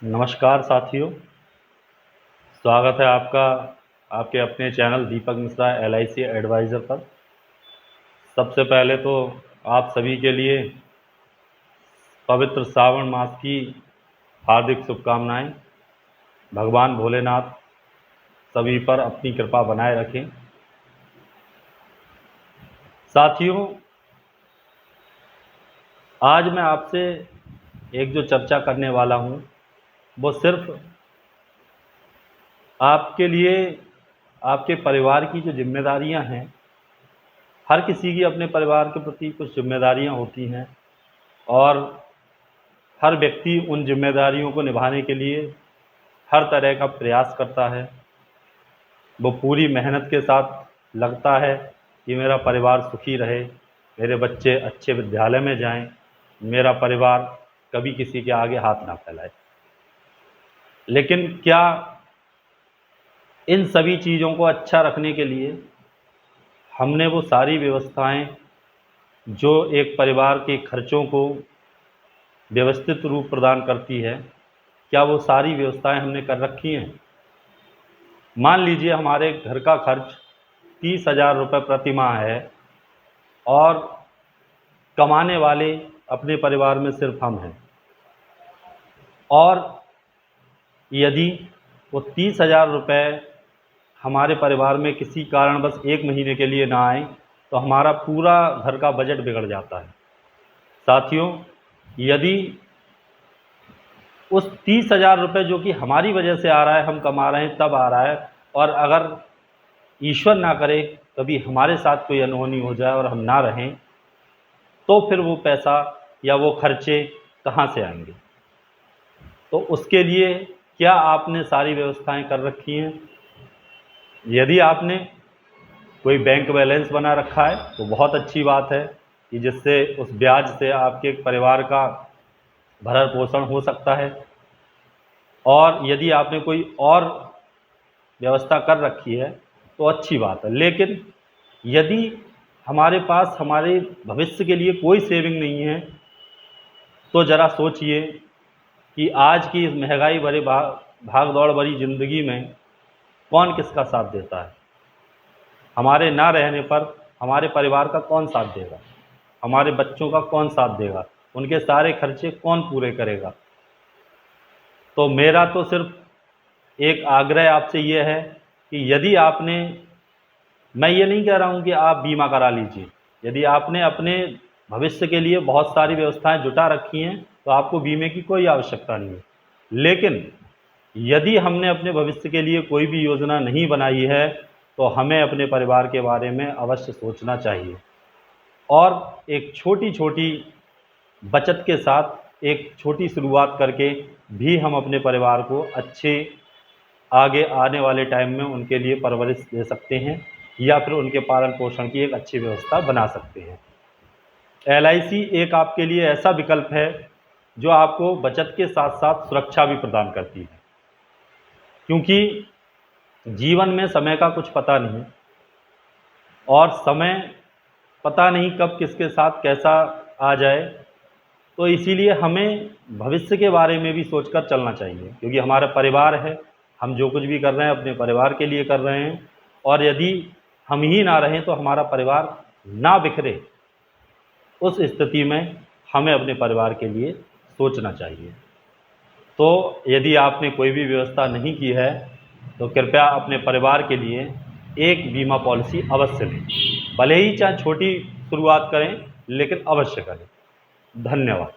नमस्कार साथियों, स्वागत है आपका आपके अपने चैनल दीपक मिश्रा LIC एडवाइज़र पर। सबसे पहले तो आप सभी के लिए पवित्र सावन मास की हार्दिक शुभकामनाएं। भगवान भोलेनाथ सभी पर अपनी कृपा बनाए रखें। साथियों, आज मैं आपसे एक जो चर्चा करने वाला हूं वो सिर्फ आपके लिए, आपके परिवार की जो जिम्मेदारियां हैं, हर किसी की अपने परिवार के प्रति कुछ जिम्मेदारियां होती हैं और हर व्यक्ति उन जिम्मेदारियों को निभाने के लिए हर तरह का प्रयास करता है। वो पूरी मेहनत के साथ लगता है कि मेरा परिवार सुखी रहे, मेरे बच्चे अच्छे विद्यालय में जाएं, मेरा परिवार कभी किसी के आगे हाथ ना फैलाए। लेकिन क्या इन सभी चीज़ों को अच्छा रखने के लिए हमने वो सारी व्यवस्थाएं जो एक परिवार के खर्चों को व्यवस्थित रूप प्रदान करती है, क्या वो सारी व्यवस्थाएं हमने कर रखी हैं? मान लीजिए हमारे घर का खर्च 30,000 रुपये प्रति माह है और कमाने वाले अपने परिवार में सिर्फ हम हैं, और यदि वो 30,000 रुपये हमारे परिवार में किसी कारणवश एक महीने के लिए ना आए तो हमारा पूरा घर का बजट बिगड़ जाता है। साथियों, यदि उस 30,000 रुपये जो कि हमारी वजह से आ रहा है, हम कमा रहे हैं तब आ रहा है, और अगर ईश्वर ना करे कभी हमारे साथ कोई अनहोनी हो जाए और हम ना रहें, तो फिर वो पैसा या वो खर्चे कहाँ से आएंगे? तो उसके लिए क्या आपने सारी व्यवस्थाएं कर रखी हैं? यदि आपने कोई बैंक बैलेंस बना रखा है तो बहुत अच्छी बात है कि जिससे उस ब्याज से आपके परिवार का भरण पोषण हो सकता है। और यदि आपने कोई और व्यवस्था कर रखी है तो अच्छी बात है। लेकिन यदि हमारे पास हमारे भविष्य के लिए कोई सेविंग नहीं है तो ज़रा सोचिए कि आज की इस महंगाई भरे भाग दौड़ भरी ज़िंदगी में कौन किसका साथ देता है? हमारे ना रहने पर हमारे परिवार का कौन साथ देगा? हमारे बच्चों का कौन साथ देगा? उनके सारे खर्चे कौन पूरे करेगा? तो मेरा तो सिर्फ एक आग्रह आपसे ये है कि यदि आपने, मैं ये नहीं कह रहा हूँ कि आप बीमा करा लीजिए, यदि आपने अपने भविष्य के लिए बहुत सारी व्यवस्थाएं जुटा रखी हैं तो आपको बीमे की कोई आवश्यकता नहीं है। लेकिन यदि हमने अपने भविष्य के लिए कोई भी योजना नहीं बनाई है तो हमें अपने परिवार के बारे में अवश्य सोचना चाहिए, और एक छोटी छोटी बचत के साथ एक छोटी शुरुआत करके भी हम अपने परिवार को अच्छे आगे आने वाले टाइम में उनके लिए परवरिश दे सकते हैं या फिर उनके पालन पोषण की एक अच्छी व्यवस्था बना सकते हैं। LIC एक आपके लिए ऐसा विकल्प है जो आपको बचत के साथ साथ सुरक्षा भी प्रदान करती है, क्योंकि जीवन में समय का कुछ पता नहीं और समय पता नहीं कब किसके साथ कैसा आ जाए। तो इसीलिए हमें भविष्य के बारे में भी सोचकर चलना चाहिए, क्योंकि हमारा परिवार है, हम जो कुछ भी कर रहे हैं अपने परिवार के लिए कर रहे हैं, और यदि हम ही ना रहें तो हमारा परिवार ना बिखरे, उस स्थिति में हमें अपने परिवार के लिए सोचना चाहिए। तो यदि आपने कोई भी व्यवस्था नहीं की है तो कृपया अपने परिवार के लिए एक बीमा पॉलिसी अवश्य लें, भले ही चाहे छोटी शुरुआत करें लेकिन अवश्य करें। धन्यवाद।